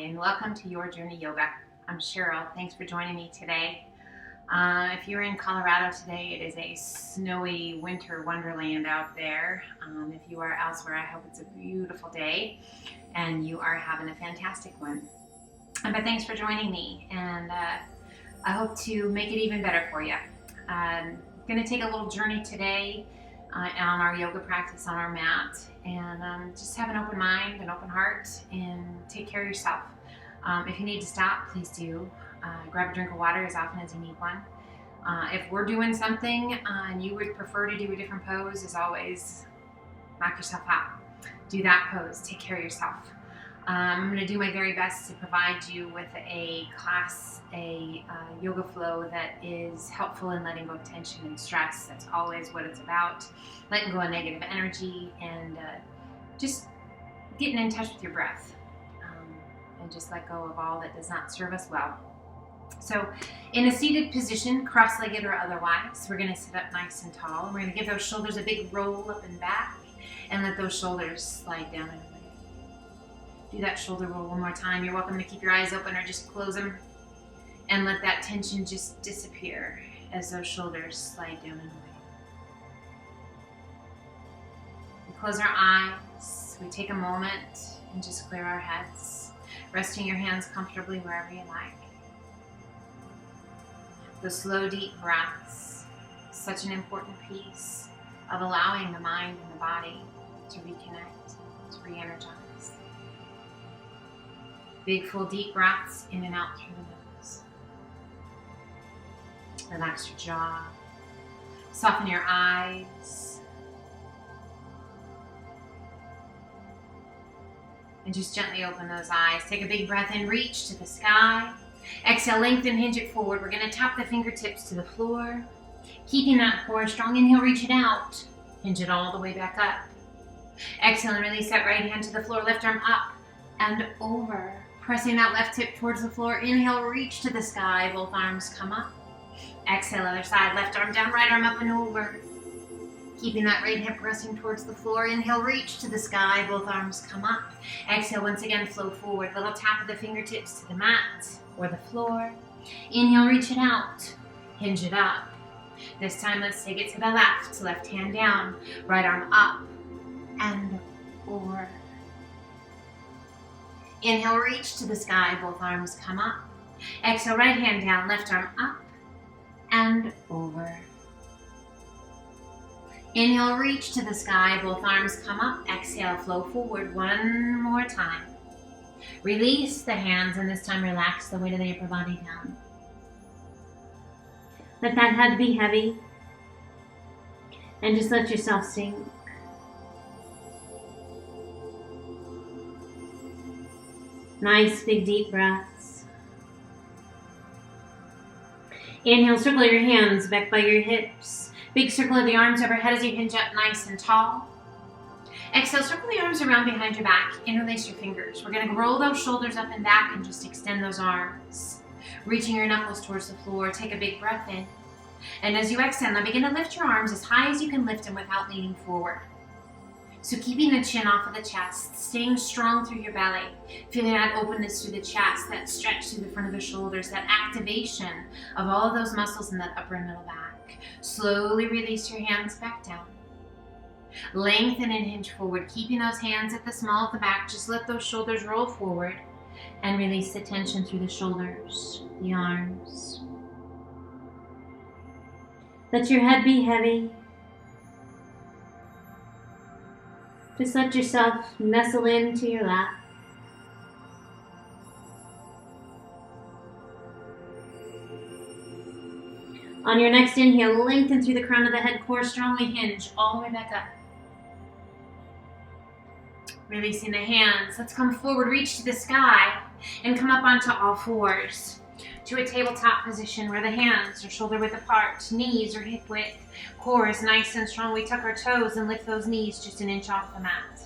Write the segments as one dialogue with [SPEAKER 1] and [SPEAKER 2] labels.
[SPEAKER 1] and welcome to Your Journey Yoga. I'm Cheryl. Thanks for joining me today. If you're in Colorado today, it is a snowy winter wonderland out there. If you are elsewhere, I hope it's a beautiful day and you are having a fantastic one. But thanks for joining me, and I hope to make it even better for you. I'm going to take a little journey today on our yoga practice on our mat, and just have an open mind, an open heart, and take care of yourself. If you need to stop, please do. Grab a drink of water as often as you need one. If we're doing something and you would prefer to do a different pose, as always, knock yourself out. Do that pose. Take care of yourself. I'm going to do my very best to provide you with a class, a yoga flow that is helpful in letting go of tension and stress. That's always what it's about. Letting go of negative energy and just getting in touch with your breath. And just let go of all that does not serve us well. So in a seated position, cross-legged or otherwise, we're going to sit up nice and tall. We're going to give those shoulders a big roll up and back and let those shoulders slide down and away. Do that shoulder roll one more time. You're welcome to keep your eyes open or just close them and let that tension just disappear as those shoulders slide down and away. We close our eyes. We take a moment and just clear our heads, resting your hands comfortably wherever you like. Those slow, deep breaths, such an important piece of allowing the mind and the body to reconnect, to re-energize. Big, full, deep breaths in and out through the nose. Relax your jaw. Soften your eyes. And just gently open those eyes. Take a big breath in, reach to the sky. Exhale, lengthen, hinge it forward. We're going to tap the fingertips to the floor. Keeping that core strong. Inhale, reach it out. Hinge it all the way back up. Exhale and release that right hand to the floor. Left arm up and over. Pressing that left hip towards the floor. Inhale, reach to the sky. Both arms come up. Exhale, other side. Left arm down, right arm up and over. Keeping that right hip pressing towards the floor. Inhale, reach to the sky. Both arms come up. Exhale, once again, flow forward. Little tap of the fingertips to the mat or the floor. Inhale, reach it out. Hinge it up. This time, let's take it to the left. Left hand down. Right arm up and over. Inhale, reach to the sky. Both arms come up. Exhale, right hand down. Left arm up and over. Inhale, reach to the sky. Both arms come up. Exhale, flow forward one more time. Release the hands, and this time relax the weight of the upper body down. Let that head be heavy, and just let yourself sink. Nice, big, deep breaths. Inhale, circle your hands back by your hips. Big circle of the arms overhead as you hinge up nice and tall. Exhale, circle the arms around behind your back. Interlace your fingers. We're going to roll those shoulders up and back and just extend those arms. Reaching your knuckles towards the floor. Take a big breath in. And as you exhale, now begin to lift your arms as high as you can lift them without leaning forward. So keeping the chin off of the chest, staying strong through your belly, feeling that openness through the chest, that stretch through the front of the shoulders, that activation of all of those muscles in that upper and middle back. Slowly release your hands back down. Lengthen and hinge forward, keeping those hands at the small of the back. Just let those shoulders roll forward and release the tension through the shoulders, the arms. Let your head be heavy. Just let yourself nestle into your lap. On your next inhale, lengthen through the crown of the head, core strongly hinge all the way back up. Releasing the hands. Let's come forward, reach to the sky, and come up onto all fours to a tabletop position where the hands are shoulder width apart, knees are hip width, core is nice and strong. We tuck our toes and lift those knees just an inch off the mat.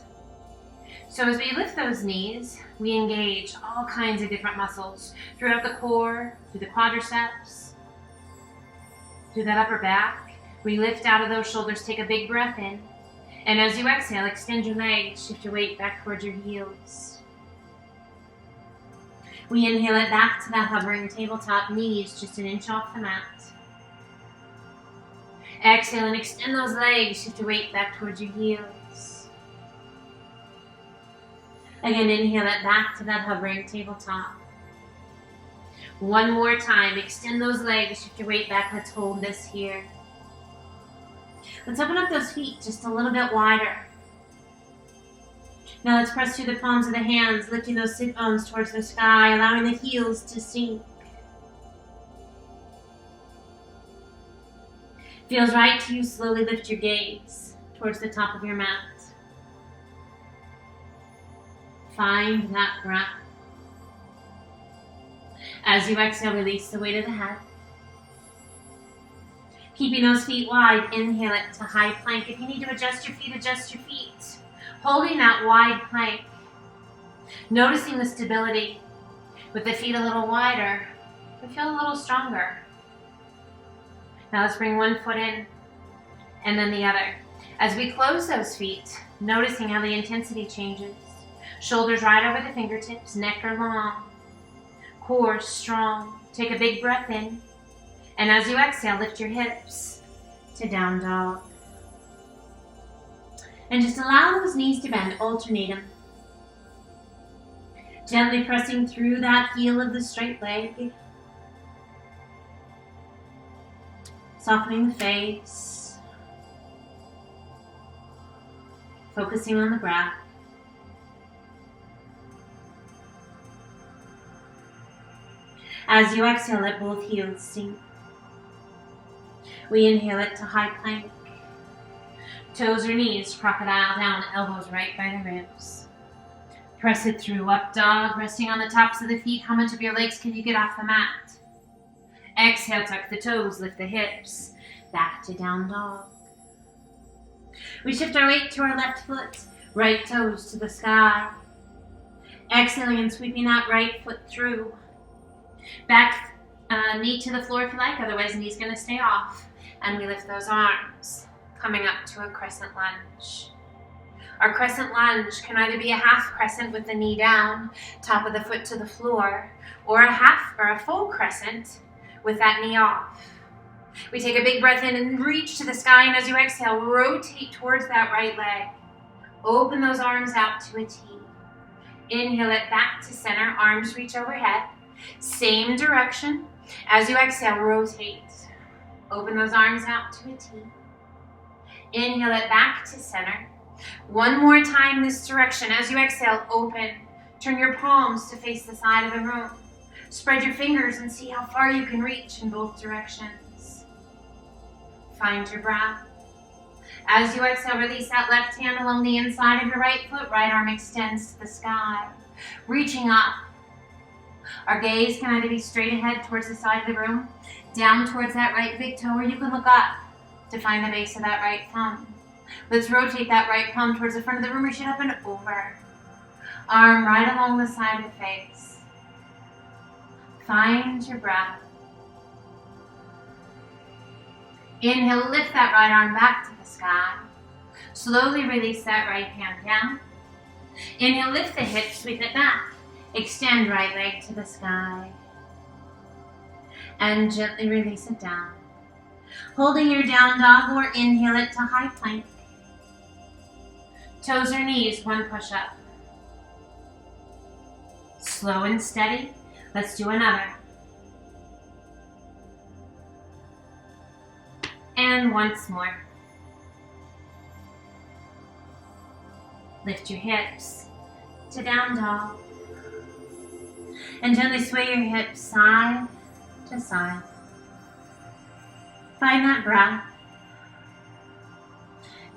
[SPEAKER 1] So as we lift those knees, we engage all kinds of different muscles throughout the core, through the quadriceps, through that upper back. We lift out of those shoulders, take a big breath in. And as you exhale, extend your legs, shift your weight back towards your heels. We inhale it back to that hovering tabletop, knees just an inch off the mat. Exhale and extend those legs, shift your weight back towards your heels. Again, inhale it back to that hovering tabletop. One more time, extend those legs, shift your weight back, let's hold this here. Let's open up those feet just a little bit wider. Now let's press through the palms of the hands, lifting those sit bones towards the sky, allowing the heels to sink. Feels right to you, slowly lift your gaze towards the top of your mat. Find that breath. As you exhale, release the weight of the head. Keeping those feet wide, inhale it to high plank. If you need to adjust your feet, adjust your feet. Holding that wide plank. Noticing the stability. With the feet a little wider, we feel a little stronger. Now let's bring one foot in and then the other. As we close those feet, noticing how the intensity changes. Shoulders right over the fingertips, neck are long, core strong. Take a big breath in, and as you exhale, lift your hips to down dog. And just allow those knees to bend, alternate them. Gently pressing through that heel of the straight leg. Softening the face. Focusing on the breath. As you exhale, let both heels sink. We inhale it to high plank. Toes or knees, crocodile down, elbows right by the ribs. Press it through, up dog, resting on the tops of the feet. How much of your legs can you get off the mat? Exhale, tuck the toes, lift the hips. Back to down dog. We shift our weight to our left foot, right toes to the sky. Exhaling and sweeping that right foot through. Back knee to the floor if you like, otherwise knee's going to stay off. And we lift those arms, coming up to a crescent lunge. Our crescent lunge can either be a half crescent with the knee down, top of the foot to the floor, or a half or a full crescent with that knee off. We take a big breath in and reach to the sky, and as you exhale, rotate towards that right leg. Open those arms out to a T. Inhale it back to center, arms reach overhead. Same direction. As you exhale, rotate. Open those arms out to a T. Inhale it back to center. One more time this direction. As you exhale, open. Turn your palms to face the side of the room. Spread your fingers and see how far you can reach in both directions. Find your breath. As you exhale, release that left hand along the inside of your right foot. Right arm extends to the sky. Reaching up. Our gaze can either be straight ahead towards the side of the room, down towards that right big toe, or you can look up to find the base of that right thumb. Let's rotate that right palm towards the front of the room, reach it up and over. Arm right along the side of the face. Find your breath. Inhale, lift that right arm back to the sky. Slowly release that right hand down. Inhale, lift the hips, sweep it back. Extend right leg to the sky. And gently release it down. Holding your down dog, or inhale it to high plank. Toes or knees, one push up. Slow and steady. Let's do another. And once more. Lift your hips to down dog. And gently sway your hips side to side. Find that breath.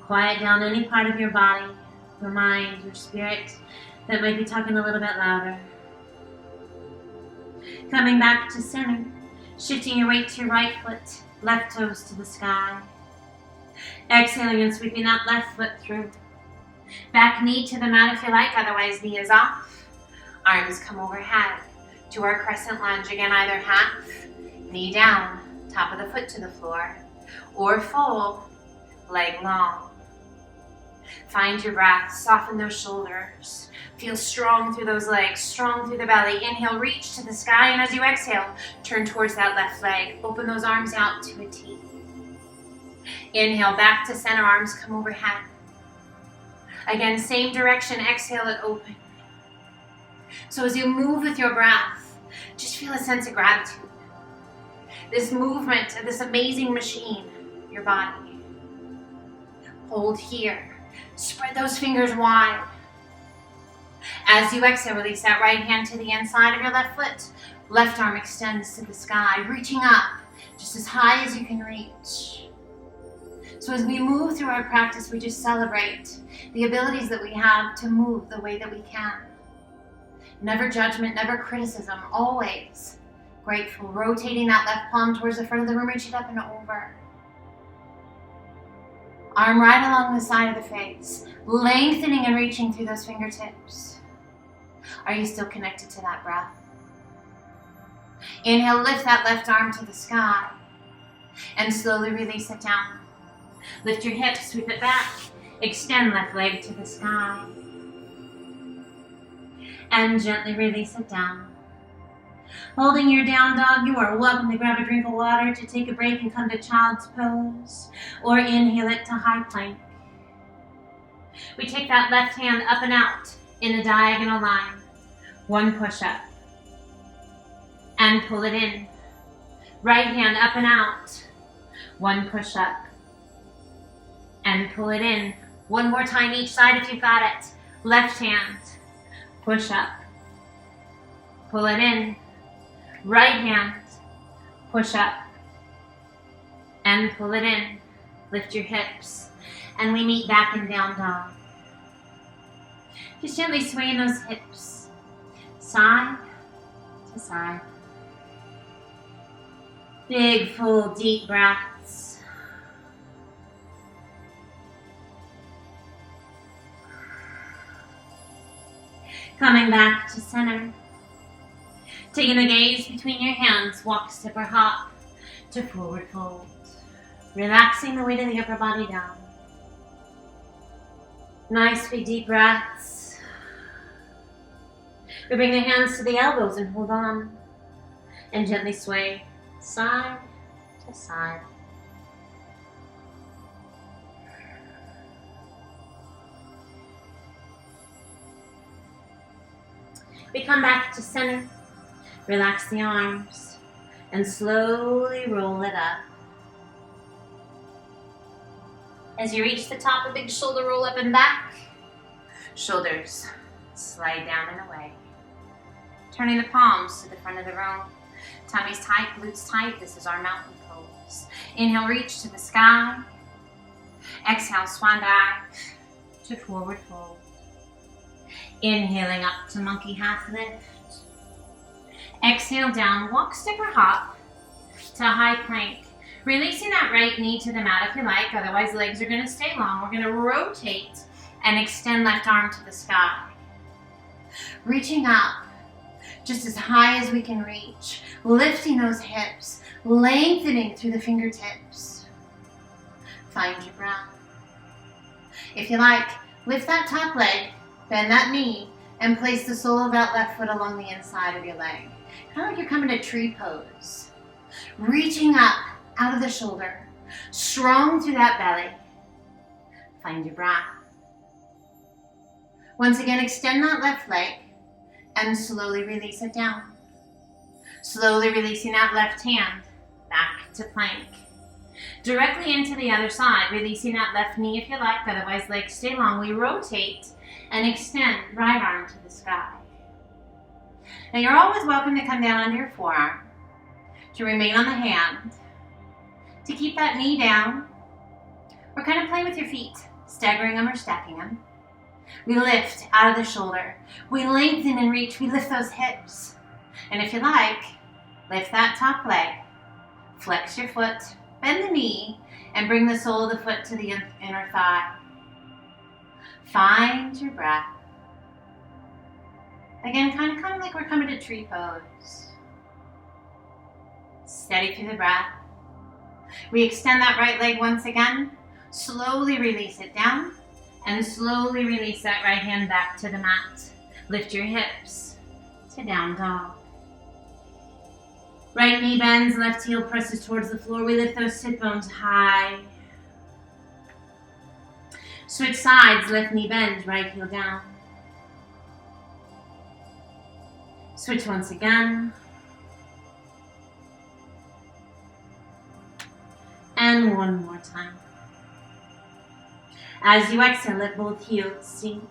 [SPEAKER 1] Quiet down any part of your body, your mind, your spirit that might be talking a little bit louder. Coming back to center, shifting your weight to your right foot, left toes to the sky. Exhaling and sweeping that left foot through. Back knee to the mat if you like, otherwise knee is off. Arms come overhead to our crescent lunge. Again, either half, knee down, top of the foot to the floor, or full, leg long. Find your breath, soften those shoulders. Feel strong through those legs, strong through the belly. Inhale, reach to the sky, and as you exhale, turn towards that left leg. Open those arms out to a T. Inhale, back to center, arms come overhead. Again, same direction, exhale and open. So as you move with your breath, just feel a sense of gratitude. This movement of this amazing machine, your body. Hold here. Spread those fingers wide. As you exhale, release that right hand to the inside of your left foot. Left arm extends to the sky, reaching up just as high as you can reach. So as we move through our practice, we just celebrate the abilities that we have to move the way that we can. Never judgment, never criticism, always grateful. Rotating that left palm towards the front of the room, reach it up and over. Arm right along the side of the face, lengthening and reaching through those fingertips. Are you still connected to that breath? Inhale, lift that left arm to the sky and slowly release it down. Lift your hips, sweep it back. Extend left leg to the sky. And gently release it down. Holding your down dog, you are welcome to grab a drink of water, to take a break and come to child's pose, or inhale it to high plank. We take that left hand up and out in a diagonal line. One push up. And pull it in. Right hand up and out. One push up. And pull it in. One more time each side if you've got it. Left hand. Push up. Pull it in. Right hand. Push up. And pull it in. Lift your hips. And we meet back in down dog. Just gently swaying those hips. Side to side. Big, full, deep breaths. Coming back to center. Taking the gaze between your hands, walk, step, or hop to forward fold. Relaxing the weight of the upper body down. Nice big deep breaths. We bring the hands to the elbows and hold on. And gently sway side to side. We come back to center. Relax the arms and slowly roll it up. As you reach the top, a big shoulder roll up and back. Shoulders slide down and away. Turning the palms to the front of the room. Tummy's tight, glutes tight. This is our mountain pose. Inhale, reach to the sky. Exhale, swan dive to forward fold. Inhaling up to monkey half lift. Exhale down, walk, step, or hop to high plank. Releasing that right knee to the mat if you like, otherwise legs are gonna stay long. We're gonna rotate and extend left arm to the sky. Reaching up just as high as we can reach. Lifting those hips, lengthening through the fingertips. Find your breath. If you like, lift that top leg, bend that knee, and place the sole of that left foot along the inside of your leg. Kind of like you're coming to tree pose. Reaching up out of the shoulder, strong through that belly. Find your breath. Once again, extend that left leg and slowly release it down. Slowly releasing that left hand back to plank. Directly into the other side, releasing that left knee if you like, otherwise legs stay long. We rotate and extend right arm to the sky. Now you're always welcome to come down onto your forearm, to remain on the hand, to keep that knee down, or kind of play with your feet, staggering them or stacking them. We lift out of the shoulder. We lengthen and reach. We lift those hips. And if you like, lift that top leg, flex your foot, bend the knee, and bring the sole of the foot to the inner thigh. Find your breath. Again, kind of like we're coming to tree pose. Steady through the breath. We extend that right leg once again. Slowly release it down And slowly release that right hand back to the mat. Lift your hips to down dog. Right knee bends, left heel presses towards the floor. We lift those sit bones high. Switch sides, left knee bends, right heel down. Switch once again. And one more time. As you exhale, let both heels sink.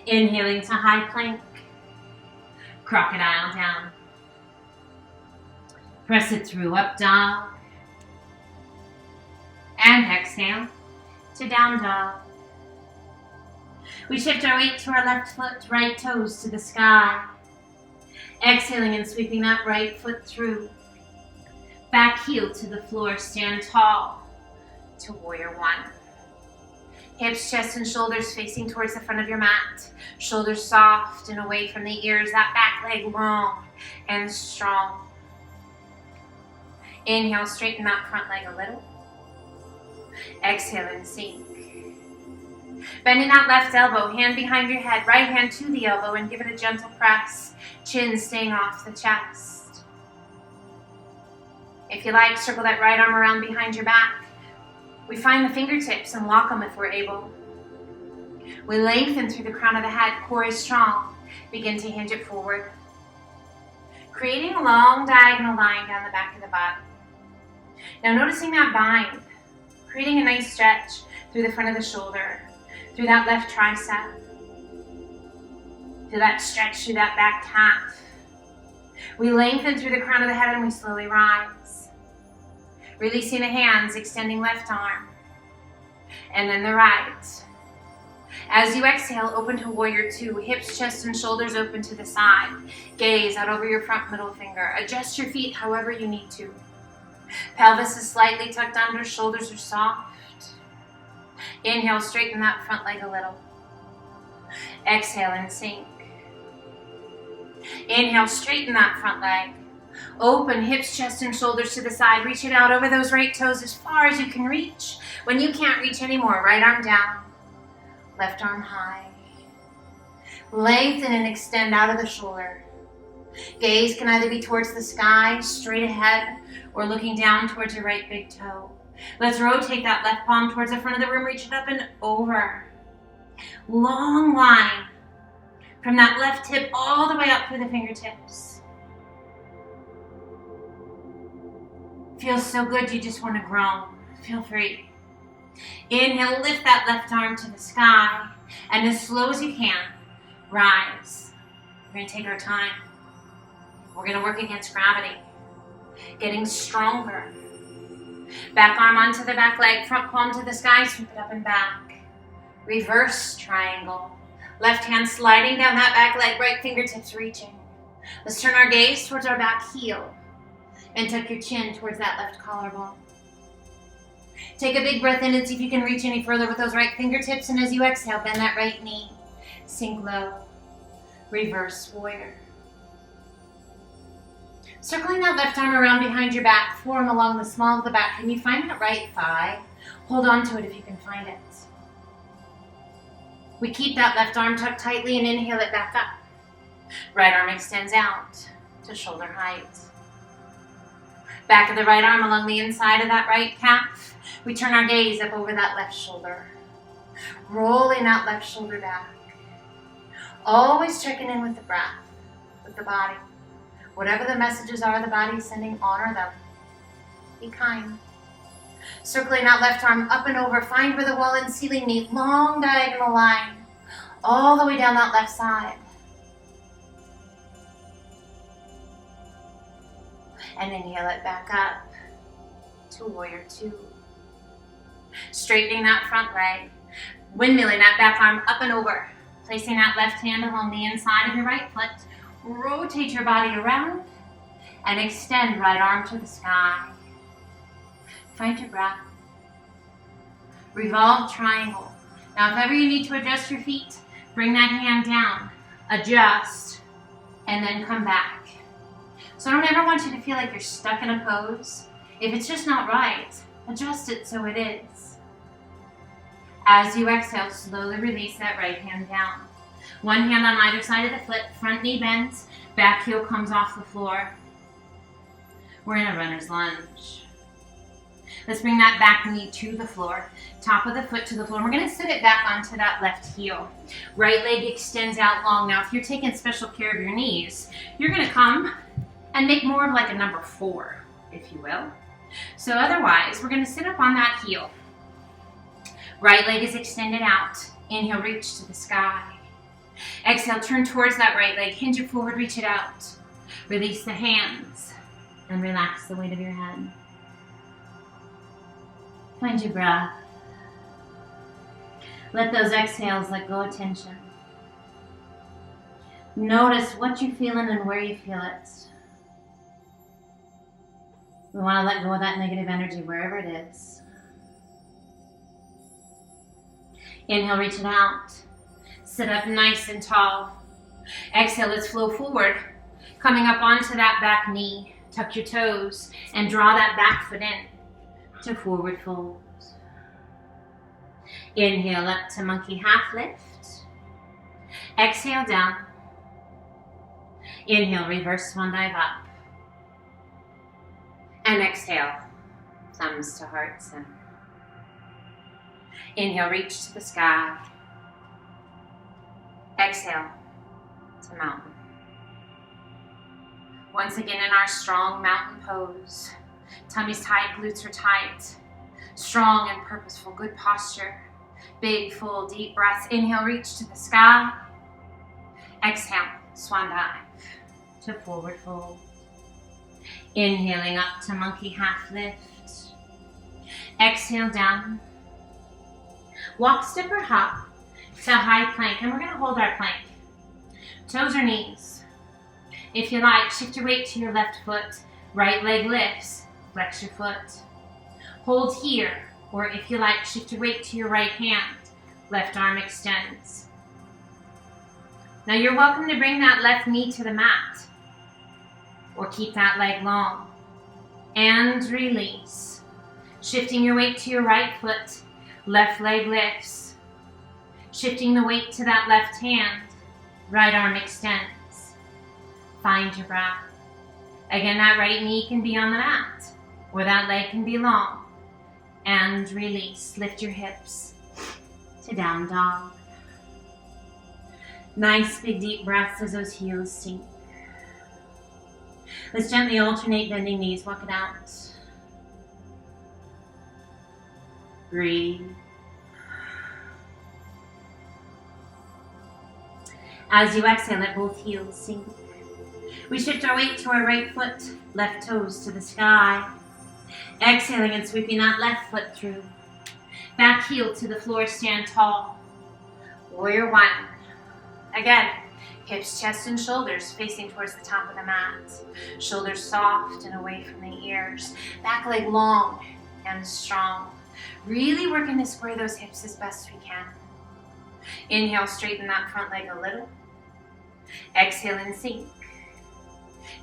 [SPEAKER 1] Inhaling to high plank. Crocodile down. Press it through, up dog. And exhale to down dog. We shift our weight to our left foot, right toes to the sky. Exhaling and sweeping that right foot through. Back heel to the floor, stand tall to warrior one. Hips, chest, and shoulders facing towards the front of your mat. Shoulders soft and away from the ears, that back leg long and strong. Inhale, straighten that front leg a little. Exhale and sink. Bending that left elbow, hand behind your head, right hand to the elbow, and give it a gentle press. Chin staying off the chest. If you like, circle that right arm around behind your back. We find the fingertips and lock them if we're able. We lengthen through the crown of the head, core is strong. Begin to hinge it forward. Creating a long diagonal line down the back of the body. Now noticing that bind, creating a nice stretch through the front of the shoulder, through that left tricep, through that stretch through that back calf. We lengthen through the crown of the head and we slowly rise. Releasing the hands, extending left arm, and then the right. As you exhale, open to warrior two, hips, chest, and shoulders open to the side. Gaze out over your front middle finger. Adjust your feet however you need to. Pelvis is slightly tucked under, shoulders are soft. Inhale, straighten that front leg a little. Exhale and sink. Inhale, straighten that front leg. Open, hips, chest, and shoulders to the side. Reach it out over those right toes as far as you can reach. When you can't reach anymore, right arm down, left arm high. Lengthen and extend out of the shoulder. Gaze can either be towards the sky, straight ahead, or looking down towards your right big toe. Let's rotate that left palm towards the front of the room. Reach it up and over. Long line from that left hip all the way up through the fingertips. Feels so good you just want to groan. Feel free. Inhale, lift that left arm to the sky, and as slow as you can, rise. We're going to take our time. We're going to work against gravity, getting stronger. Back arm onto the back leg, front palm to the sky, sweep it up and back. Reverse triangle. Left hand sliding down that back leg, right fingertips reaching. Let's turn our gaze towards our back heel and tuck your chin towards that left collarbone. Take a big breath in and see if you can reach any further with those right fingertips, and as you exhale, bend that right knee. Sink low. Reverse warrior. Circling that left arm around behind your back, forearm along the small of the back. Can you find that right thigh? Hold on to it if you can find it. We keep that left arm tucked tightly and inhale it back up. Right arm extends out to shoulder height. Back of the right arm along the inside of that right calf. We turn our gaze up over that left shoulder. Rolling that left shoulder back. Always checking in with the breath, with the body. Whatever the messages are the body is sending, honor them. Be kind. Circling that left arm up and over, find where the wall and ceiling meet. Long diagonal line, all the way down that left side. And inhale it back up to warrior two. Straightening that front leg, windmilling that back arm up and over. Placing that left hand along the inside of your right foot. Rotate your body around and extend right arm to the sky. Find your breath. Revolve triangle. Now if ever you need to adjust your feet, bring that hand down, adjust, and then come back. So I don't ever want you to feel like you're stuck in a pose. If it's just not right, adjust it so it is. As you exhale, slowly release that right hand down. One hand on either side of the foot, front knee bends, back heel comes off the floor. We're in a runner's lunge. Let's bring that back knee to the floor, top of the foot to the floor. We're going to sit it back onto that left heel. Right leg extends out long. Now, if you're taking special care of your knees, you're going to come and make more of like a number 4, if you will. So otherwise, we're going to sit up on that heel. Right leg is extended out. Inhale, reach to the sky. Exhale, turn towards that right leg. Hinge it forward, reach it out. Release the hands and relax the weight of your head. Find your breath. Let those exhales let go of tension. Notice what you're feeling and where you feel it. We want to let go of that negative energy wherever it is. Inhale, reach it out. Sit up nice and tall. Exhale, let's flow forward. Coming up onto that back knee. Tuck your toes and draw that back foot in to forward fold. Inhale up to monkey half lift. Exhale down. Inhale, reverse swan dive up. And exhale, thumbs to heart center. Inhale, reach to the sky. Exhale to mountain. Once again in our strong mountain pose. Tummy's tight, glutes are tight. Strong and purposeful, good posture. Big, full, deep breaths. Inhale, reach to the sky. Exhale, swan dive to forward fold. Inhaling up to monkey half lift. Exhale down. Walk, step, or hop to high plank. And we're going to hold our plank. Toes or knees. If you like, shift your weight to your left foot. Right leg lifts. Flex your foot. Hold here. Or if you like, shift your weight to your right hand. Left arm extends. Now you're welcome to bring that left knee to the mat. Or keep that leg long. And release. Shifting your weight to your right foot. Left leg lifts. Shifting the weight to that left hand. Right arm extends. Find your breath. Again, that right knee can be on the mat. Or that leg can be long. And release. Lift your hips to down dog. Nice big deep breaths as those heels sink. Let's gently alternate bending knees. Walk it out. Breathe. As you exhale, let both heels sink. We shift our weight to our right foot, left toes to the sky. Exhaling and sweeping that left foot through. Back heel to the floor, stand tall. Warrior one. Again, hips, chest, and shoulders facing towards the top of the mat. Shoulders soft and away from the ears. Back leg long and strong. Really working to square those hips as best we can. Inhale, straighten that front leg a little. Exhale and sink.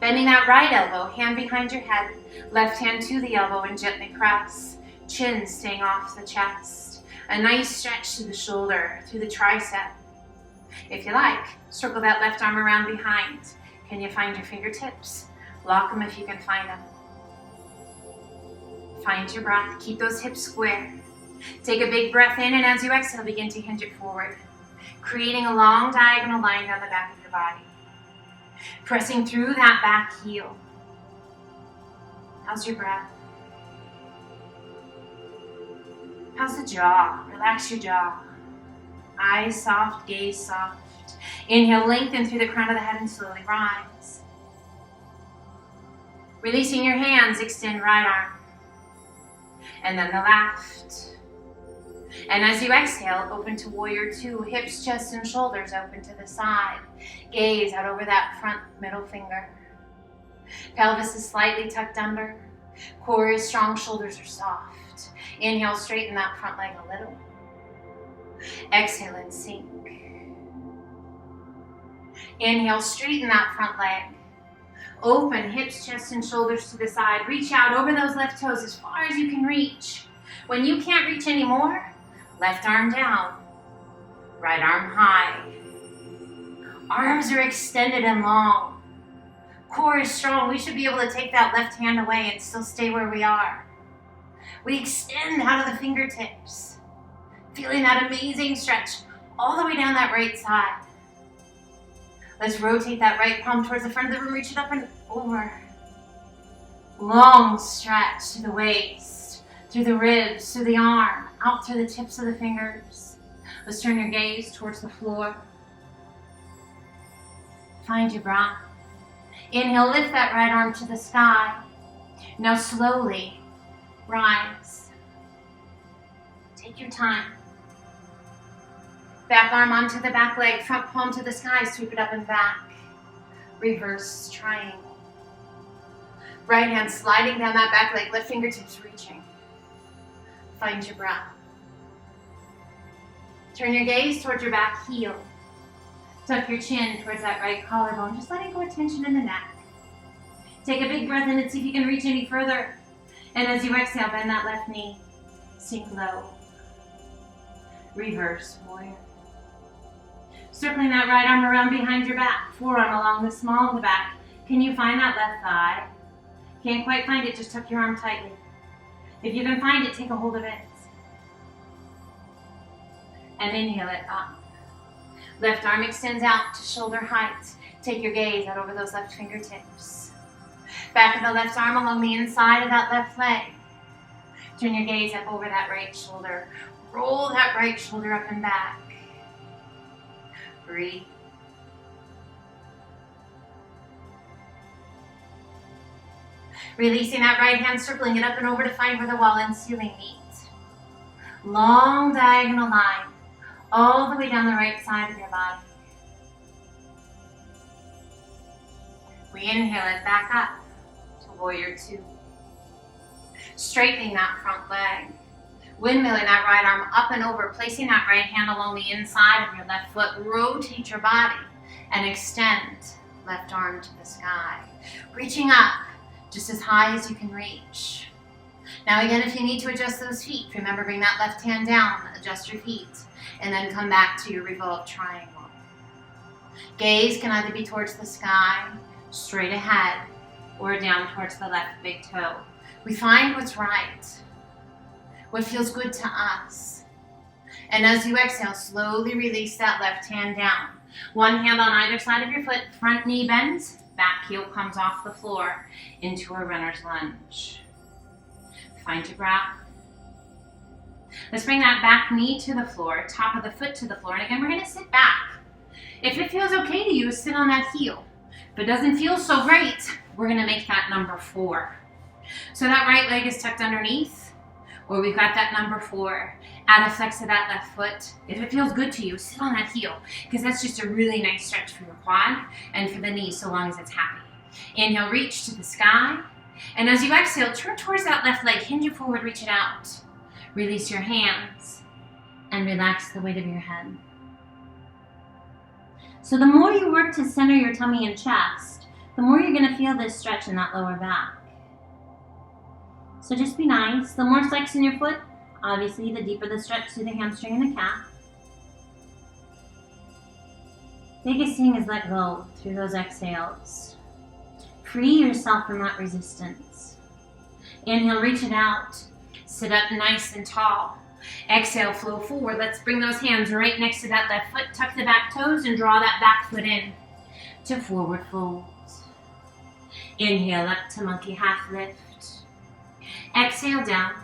[SPEAKER 1] Bending that right elbow, hand behind your head, left hand to the elbow and gently press. Chin staying off the chest. A nice stretch to the shoulder, through the tricep. If you like, circle that left arm around behind. Can you find your fingertips? Lock them if you can find them. Find your breath. Keep those hips square. Take a big breath in, and as you exhale, begin to hinge it forward, creating a long diagonal line down the back of your body. Pressing through that back heel. How's your breath? How's the jaw? Relax your jaw. Eyes soft, gaze soft. Inhale, lengthen through the crown of the head and slowly rise. Releasing your hands, extend right arm. And then the left. And as you exhale, open to warrior two. Hips, chest, and shoulders open to the side. Gaze out over that front middle finger. Pelvis is slightly tucked under. Core is strong, shoulders are soft. Inhale, straighten that front leg a little. Exhale and sink. Inhale, straighten that front leg. Open hips, chest, and shoulders to the side. Reach out over those left toes as far as you can reach. When you can't reach anymore, Left arm down, right arm high. Arms are extended and long. Core is strong. We should be able to take that left hand away and still stay where we are. We extend out of the fingertips, feeling that amazing stretch all the way down that right side. Let's rotate that right palm towards the front of the room, reach it up and over. Long stretch to the waist, through the ribs, through the arm, out through the tips of the fingers. Let's turn your gaze towards the floor. Find your breath. Inhale, lift that right arm to the sky. Now slowly rise. Take your time. Back arm onto the back leg, front palm to the sky, sweep it up and back. Reverse triangle. Right hand sliding down that back leg, left fingertips reaching. Find your breath. Turn your gaze towards your back heel. Tuck your chin towards that right collarbone, just letting go of tension in the neck. Take a big breath in and see if you can reach any further. And as you exhale, bend that left knee. Sink low. Reverse warrior. Circling that right arm around behind your back, forearm along the small of the back. Can you find that left thigh? Can't quite find it, just tuck your arm tightly. If you can find it, take a hold of it. And inhale it up. Left arm extends out to shoulder height. Take your gaze out over those left fingertips. Back of the left arm along the inside of that left leg. Turn your gaze up over that right shoulder. Roll that right shoulder up and back. Breathe. Releasing that right hand, circling it up and over to find where the wall and ceiling meet. Long diagonal line, all the way down the right side of your body. We inhale it back up to warrior two. Straightening that front leg. Windmilling that right arm up and over, placing that right hand along the inside of your left foot. Rotate your body and extend left arm to the sky. Reaching up just as high as you can reach. Now again, if you need to adjust those feet, remember bring that left hand down, adjust your feet, and then come back to your revolved triangle. Gaze can either be towards the sky, straight ahead, or down towards the left big toe. We find what's right, what feels good to us. And as you exhale, slowly release that left hand down. One hand on either side of your foot, front knee bends, back heel comes off the floor into a runner's lunge. Find your breath. Let's bring that back knee to the floor, top of the foot to the floor, and again we're going to sit back. If it feels okay to you, sit on that heel. If it doesn't feel so great, we're going to make that number 4. So that right leg is tucked underneath, or we've got that number 4. Add a flex of that left foot. If it feels good to you, sit on that heel, because that's just a really nice stretch for your quad and for the knee, so long as it's happy. Inhale, reach to the sky. And as you exhale, turn towards that left leg, hinge it forward, reach it out. Release your hands and relax the weight of your head. So the more you work to center your tummy and chest, the more you're going to feel this stretch in that lower back. So just be nice. The more flex in your foot, obviously, the deeper the stretch through the hamstring and the calf. Biggest thing is let go through those exhales. Free yourself from that resistance. Inhale, reach it out. Sit up nice and tall. Exhale, flow forward. Let's bring those hands right next to that left foot. Tuck the back toes and draw that back foot in to forward fold. Inhale up to monkey half lift. Exhale down.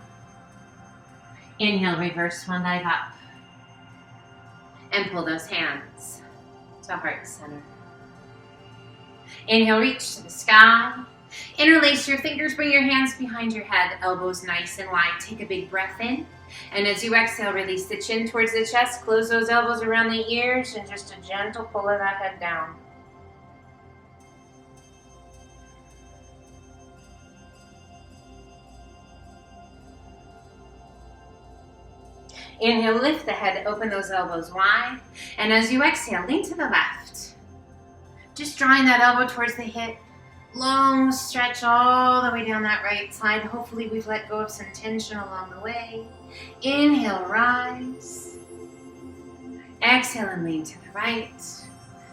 [SPEAKER 1] Inhale, reverse one leg up. And pull those hands to heart center. Inhale, reach to the sky. Interlace your fingers, bring your hands behind your head, elbows nice and wide. Take a big breath in. And as you exhale, release the chin towards the chest. Close those elbows around the ears and just a gentle pull of that head down. Inhale, lift the head, open those elbows wide. And as you exhale, lean to the left. Just drawing that elbow towards the hip. Long stretch all the way down that right side. Hopefully we've let go of some tension along the way. Inhale, rise. Exhale and lean to the right.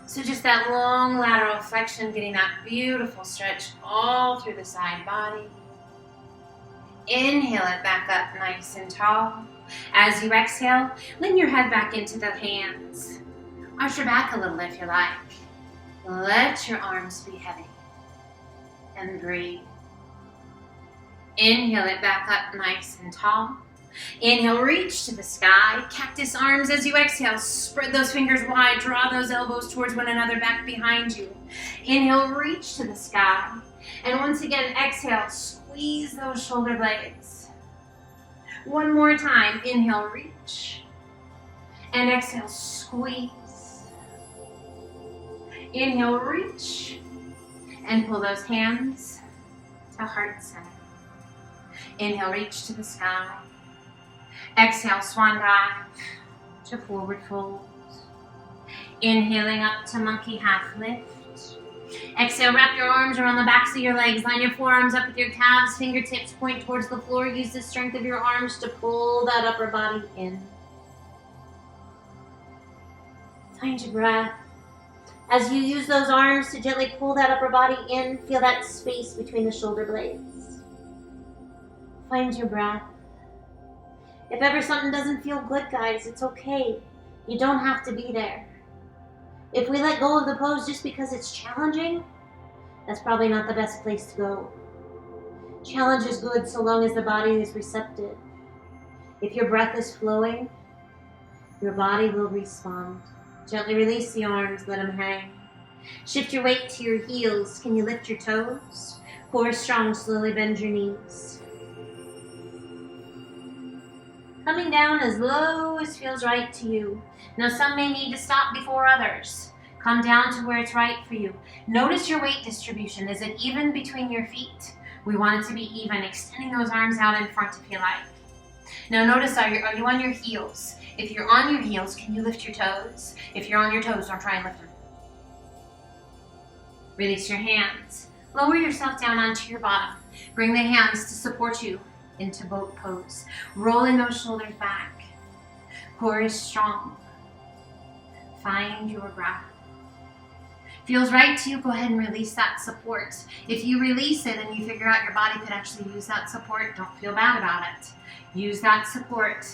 [SPEAKER 1] So just that long lateral flexion, getting that beautiful stretch all through the side body. Inhale it back up nice and tall. As you exhale, lean your head back into the hands. Arch your back a little if you like. Let your arms be heavy. And breathe. Inhale it back up nice and tall. Inhale, reach to the sky. Cactus arms as you exhale. Spread those fingers wide. Draw those elbows towards one another back behind you. Inhale, reach to the sky. And once again, exhale, squeeze those shoulder blades. One more time. Inhale, reach. And exhale, squeeze. Inhale, reach. And pull those hands to heart center. Inhale, reach to the sky. Exhale, swan dive to forward fold. Inhaling up to monkey half lift. Exhale, wrap your arms around the backs of your legs. Line your forearms up with your calves. Fingertips point towards the floor. Use the strength of your arms to pull that upper body in. Find your breath. As you use those arms to gently pull that upper body in, feel that space between the shoulder blades. Find your breath. If ever something doesn't feel good, guys, it's okay. You don't have to be there. If we let go of the pose just because it's challenging, that's probably not the best place to go. Challenge is good so long as the body is receptive. If your breath is flowing, your body will respond. Gently release the arms, let them hang. Shift your weight to your heels. Can you lift your toes? Core strong, slowly bend your knees. Coming down as low as feels right to you. Now some may need to stop before others. Come down to where it's right for you. Notice your weight distribution. Is it even between your feet? We want it to be even, extending those arms out in front if you like. Now notice, are you on your heels? If you're on your heels, can you lift your toes? If you're on your toes, don't try and lift them. Release your hands. Lower yourself down onto your bottom. Bring the hands to support you into boat pose. Rolling those shoulders back. Core is strong. Find your breath. Feels right to you, go ahead and release that support. If you release it and you figure out your body could actually use that support, don't feel bad about it. Use that support.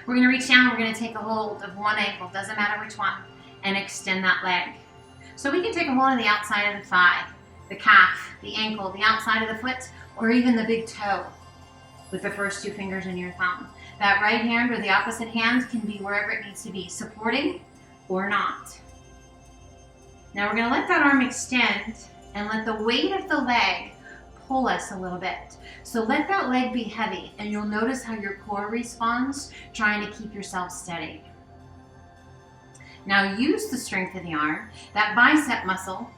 [SPEAKER 1] We're going to reach down, we're going to take a hold of one ankle, doesn't matter which one, and extend that leg. So we can take a hold of the outside of the thigh, the calf, the ankle, the outside of the foot, or even the big toe with the first two fingers in your thumb. That right hand or the opposite hand can be wherever it needs to be, supporting or not. Now we're going to let that arm extend and let the weight of the leg pull us a little bit. So let that leg be heavy, and you'll notice how your core responds, trying to keep yourself steady. Now use the strength of the arm, that bicep muscle,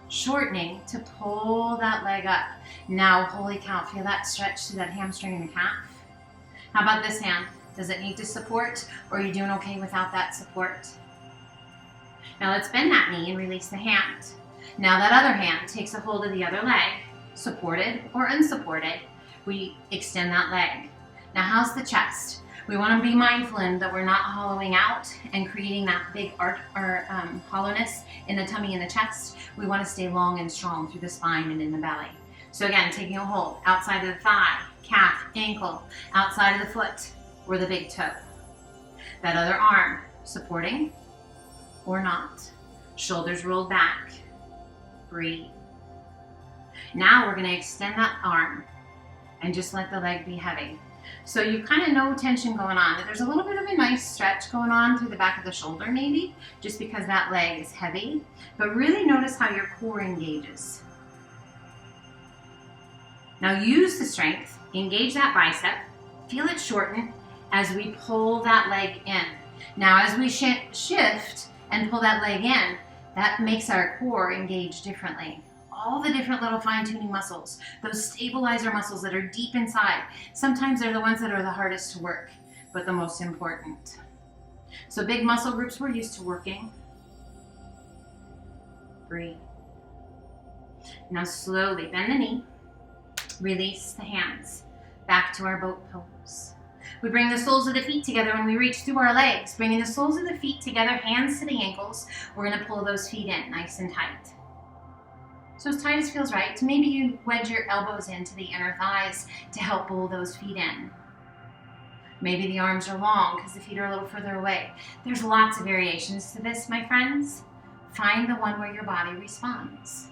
[SPEAKER 1] shortening to pull that leg up. Now, holy cow, feel that stretch to that hamstring and the calf. How about this hand? Does it need to support, or are you doing okay without that support? Now let's bend that knee and release the hand. Now that other hand takes a hold of the other leg, supported or unsupported. We extend that leg. Now how's the chest? We want to be mindful that we're not hollowing out and creating that big hollowness in the tummy and the chest. We want to stay long and strong through the spine and in the belly. So again, taking a hold outside of the thigh, calf, ankle, outside of the foot, or the big toe. That other arm, supporting or not. Shoulders rolled back. Breathe. Now we're going to extend that arm and just let the leg be heavy. So you kind of know tension going on. There's a little bit of a nice stretch going on through the back of the shoulder maybe, just because that leg is heavy. But really notice how your core engages. Now use the strength, engage that bicep, feel it shorten as we pull that leg in. Now as we shift and pull that leg in, that makes our core engage differently. All the different little fine-tuning muscles, those stabilizer muscles that are deep inside. Sometimes they're the ones that are the hardest to work, but the most important. So big muscle groups we're used to working. Breathe. Now slowly bend the knee, release the hands, back to our boat pose. We bring the soles of the feet together and we reach through our legs, bringing the soles of the feet together, hands to the ankles. We're gonna pull those feet in nice and tight. So as tight as feels right, maybe you wedge your elbows into the inner thighs to help pull those feet in. Maybe the arms are long because the feet are a little further away. There's lots of variations to this, my friends. Find the one where your body responds.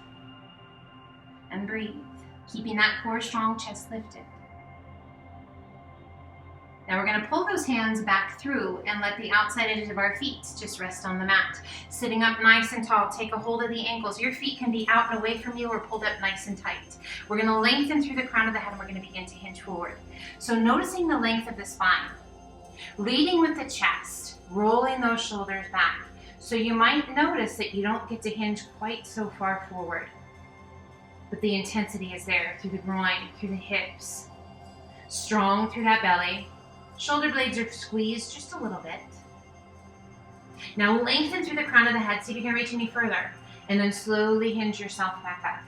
[SPEAKER 1] And breathe, keeping that core strong, chest lifted. Now we're going to pull those hands back through and let the outside edges of our feet just rest on the mat. Sitting up nice and tall, take a hold of the ankles. Your feet can be out and away from you or pulled up nice and tight. We're going to lengthen through the crown of the head and we're going to begin to hinge forward. So noticing the length of the spine, leading with the chest, rolling those shoulders back. So you might notice that you don't get to hinge quite so far forward, but the intensity is there through the groin, through the hips, strong through that belly. Shoulder blades are squeezed just a little bit. Now lengthen through the crown of the head, see if you can reach any further, and then slowly hinge yourself back up.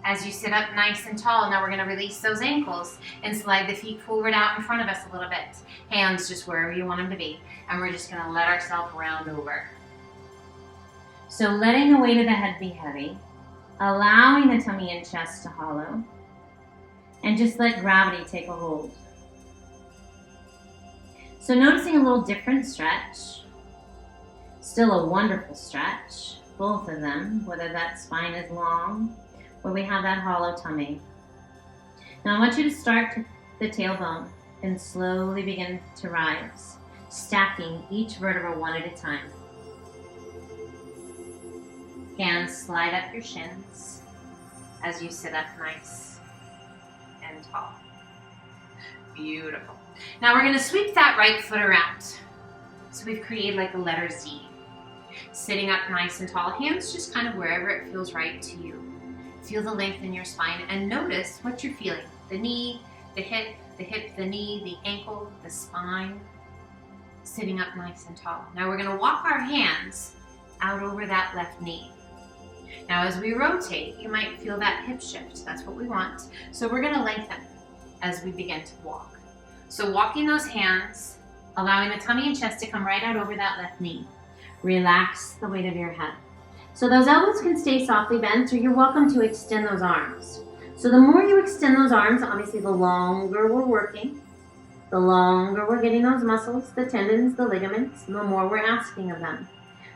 [SPEAKER 1] As you sit up nice and tall, now we're going to release those ankles and slide the feet forward out in front of us a little bit. Hands just wherever you want them to be. And we're just going to let ourselves round over. So letting the weight of the head be heavy, allowing the tummy and chest to hollow, and just let gravity take a hold. So noticing a little different stretch, still a wonderful stretch, both of them, whether that spine is long or we have that hollow tummy. Now I want you to start to the tailbone and slowly begin to rise, stacking each vertebra one at a time. Hands slide up your shins as you sit up nice and tall. Beautiful. Now we're going to sweep that right foot around. So we've created like a letter Z. Sitting up nice and tall, hands just kind of wherever it feels right to you. Feel the length in your spine and notice what you're feeling. The knee, the hip, the knee, the ankle, the spine. Sitting up nice and tall. Now we're going to walk our hands out over that left knee. Now as we rotate, you might feel that hip shift. That's what we want. So we're going to lengthen as we begin to walk. So walking those hands, allowing the tummy and chest to come right out over that left knee. Relax the weight of your head. So those elbows can stay softly bent, or you're welcome to extend those arms. So the more you extend those arms, obviously the longer we're working, the longer we're getting those muscles, the tendons, the ligaments, the more we're asking of them.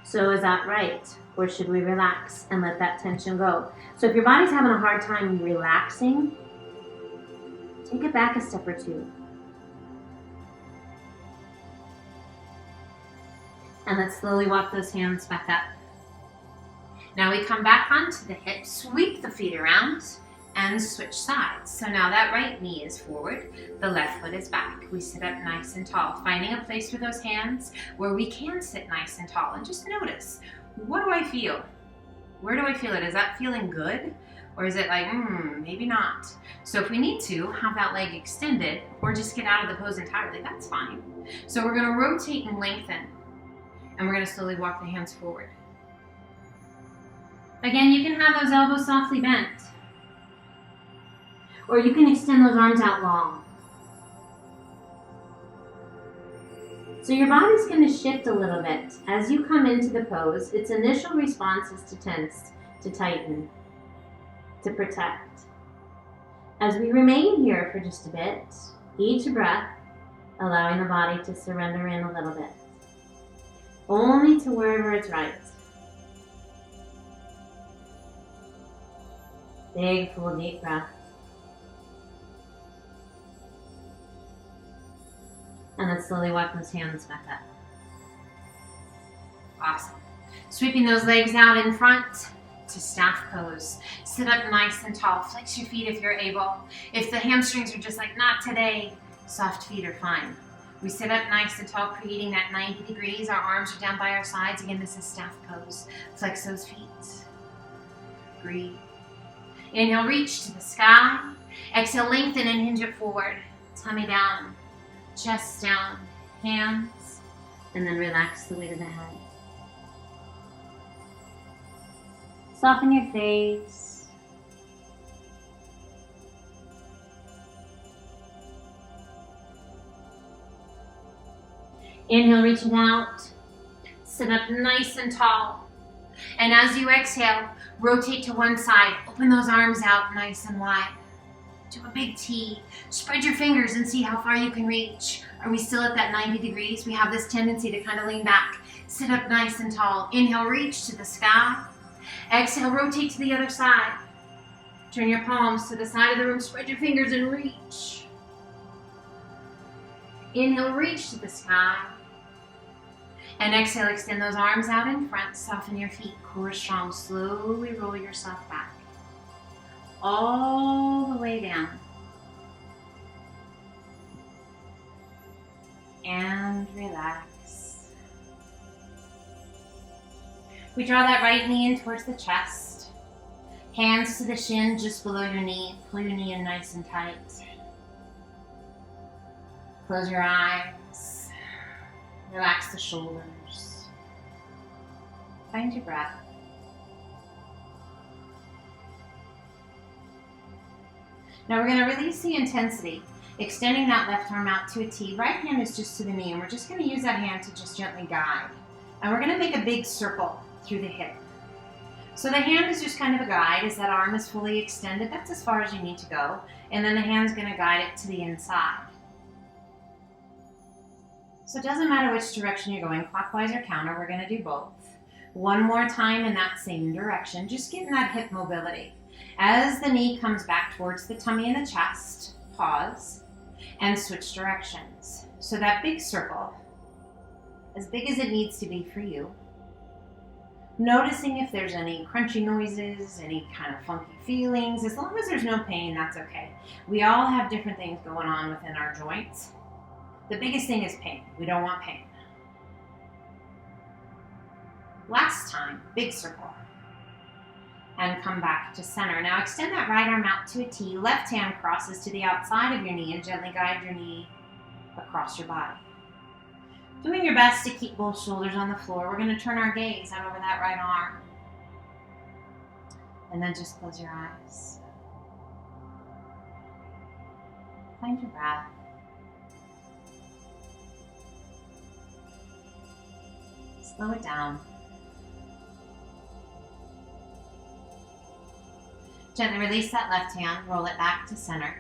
[SPEAKER 1] So is that right? Or should we relax and let that tension go? So if your body's having a hard time relaxing, take it back a step or two. And let's slowly walk those hands back up. Now we come back onto the hips, sweep the feet around, and switch sides. So now that right knee is forward, the left foot is back. We sit up nice and tall, finding a place for those hands where we can sit nice and tall. And just notice, what do I feel? Where do I feel it? Is that feeling good? Or is it like, maybe not? So if we need to have that leg extended or just get out of the pose entirely, that's fine. So we're gonna rotate and lengthen, and we're gonna slowly walk the hands forward. Again, you can have those elbows softly bent, or you can extend those arms out long. So your body's going to shift a little bit. As you come into the pose, its initial response is to tense, to tighten, to protect. As we remain here for just a bit, each breath, allowing the body to surrender in a little bit, only to wherever it's right. Big, full, deep breath. And then slowly walk those hands back up. Awesome. Sweeping those legs out in front to staff pose. Sit up nice and tall. Flex your feet if you're able. If the hamstrings are just like, not today, soft feet are fine. We sit up nice and tall, creating that 90 degrees. Our arms are down by our sides. Again, this is staff pose. Flex those feet. Breathe. Inhale, reach to the sky. Exhale, lengthen and hinge it forward. Tummy down, chest down, hands, and then relax the weight of the head. Soften your face. Inhale, reach it out. Sit up nice and tall. And as you exhale, rotate to one side. Open those arms out nice and wide. Do a big T. Spread your fingers and see how far you can reach. Are we still at that 90 degrees? We have this tendency to kind of lean back. Sit up nice and tall. Inhale, reach to the sky. Exhale, rotate to the other side. Turn your palms to the side of the room. Spread your fingers and reach. Inhale, reach to the sky. And exhale, extend those arms out in front. Soften your feet, core strong. Slowly roll yourself back. All the way down. And relax. We draw that right knee in towards the chest. Hands to the shin just below your knee. Pull your knee in nice and tight. Close your eyes. Relax the shoulders. Find your breath. Now we're going to release the intensity, extending that left arm out to a T. Right hand is just to the knee, and we're just going to use that hand to just gently guide. And we're going to make a big circle through the hip. So the hand is just kind of a guide as that arm is fully extended. That's as far as you need to go. And then the hand's going to guide it to the inside. So it doesn't matter which direction you're going, clockwise or counter, we're going to do both. One more time in that same direction, just getting that hip mobility. As the knee comes back towards the tummy and the chest, pause and switch directions. So that big circle, as big as it needs to be for you, noticing if there's any crunchy noises, any kind of funky feelings. As long as there's no pain, that's okay. We all have different things going on within our joints. The biggest thing is pain. We don't want pain. Last time, big circle. And come back to center. Now extend that right arm out to a T. Left hand crosses to the outside of your knee and gently guide your knee across your body. Doing your best to keep both shoulders on the floor. We're going to turn our gaze out over that right arm. And then just close your eyes. Find your breath. Slow it down. Gently release that left hand, roll it back to center.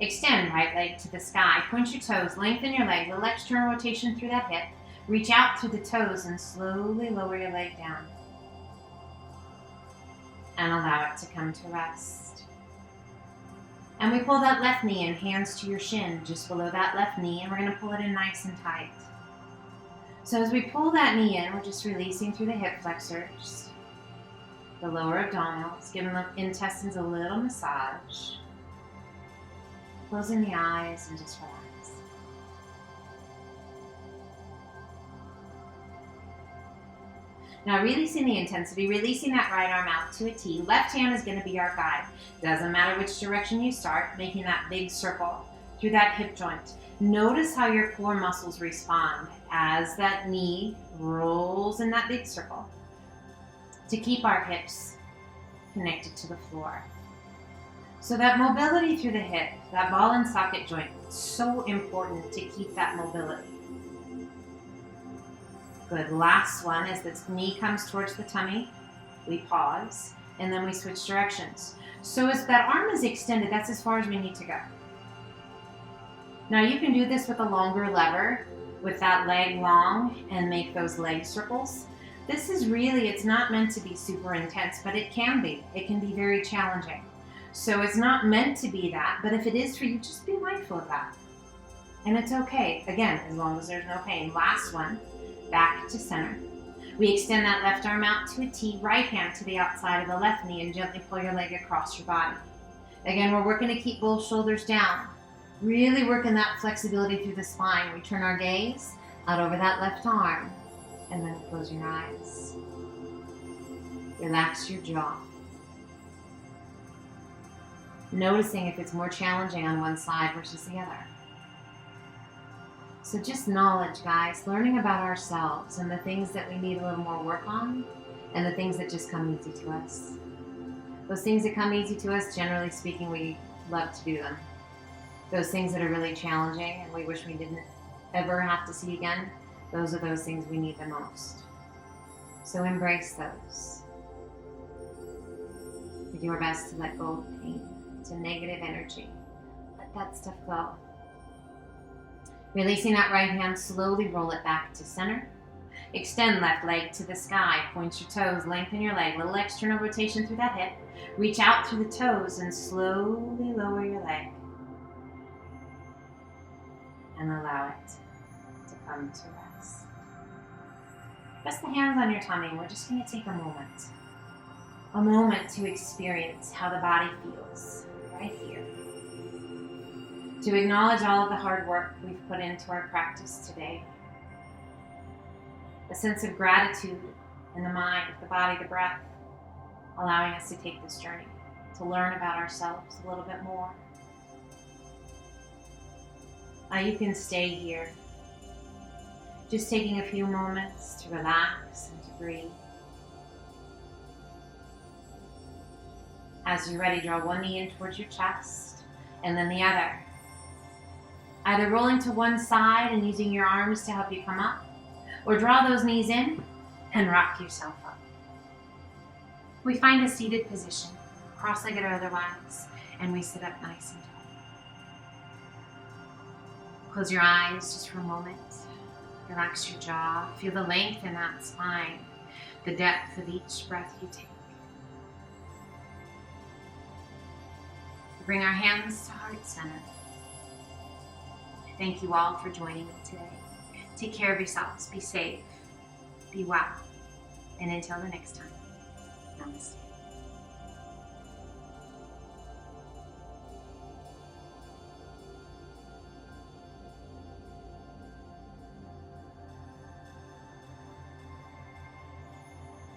[SPEAKER 1] Extend right leg to the sky. Point your toes, lengthen your leg, little external rotation through that hip. Reach out through the toes and slowly lower your leg down. And allow it to come to rest. And we pull that left knee in, hands to your shin, just below that left knee, and we're going to pull it in nice and tight. So as we pull that knee in, we're just releasing through the hip flexors, the lower abdominals, giving the intestines a little massage. Closing the eyes and just relax. Now releasing the intensity, releasing that right arm out to a T. Left hand is going to be our guide. Doesn't matter which direction you start, making that big circle through that hip joint. Notice how your core muscles respond as that knee rolls in that big circle to keep our hips connected to the floor. So that mobility through the hip, that ball and socket joint, it's so important to keep that mobility. Good. Last one, as the knee comes towards the tummy, we pause, and then we switch directions. So as that arm is extended, that's as far as we need to go. Now you can do this with a longer lever, with that leg long, and make those leg circles. This is really, it's not meant to be super intense, but it can be. It can be very challenging. So it's not meant to be that, but if it is for you, just be mindful of that. And it's okay, again, as long as there's no pain. Last one, back to center. We extend that left arm out to a T, right hand to the outside of the left knee, and gently pull your leg across your body. Again, we're working to keep both shoulders down. Really working that flexibility through the spine. We turn our gaze out over that left arm, and then close your eyes. Relax your jaw. Noticing if it's more challenging on one side versus the other. So just knowledge, guys, learning about ourselves and the things that we need a little more work on and the things that just come easy to us. Those things that come easy to us, generally speaking, we love to do them. Those things that are really challenging and we wish we didn't ever have to see again, those are those things we need the most. So embrace those. Do your best to let go of pain. It's a negative energy. Let that stuff go. Releasing that right hand, slowly roll it back to center. Extend left leg to the sky. Point your toes, lengthen your leg. Little external rotation through that hip. Reach out through the toes and slowly lower your leg. And allow it to come to rest. Rest the hands on your tummy. We're just going to take a moment to experience how the body feels right here. To acknowledge all of the hard work we've put into our practice today. A sense of gratitude in the mind, the body, the breath, allowing us to take this journey, to learn about ourselves a little bit more. Now you can stay here, just taking a few moments to relax and to breathe. As you're ready, draw one knee in towards your chest and then the other. Either rolling to one side and using your arms to help you come up, or draw those knees in and rock yourself up. We find a seated position, cross-legged or otherwise, and we sit up nice and tall. Close your eyes just for a moment. Relax your jaw. Feel the length in that spine, the depth of each breath you take. Bring our hands to heart center. Thank you all for joining me today. Take care of yourselves. Be safe. Be well. And until the next time, namaste.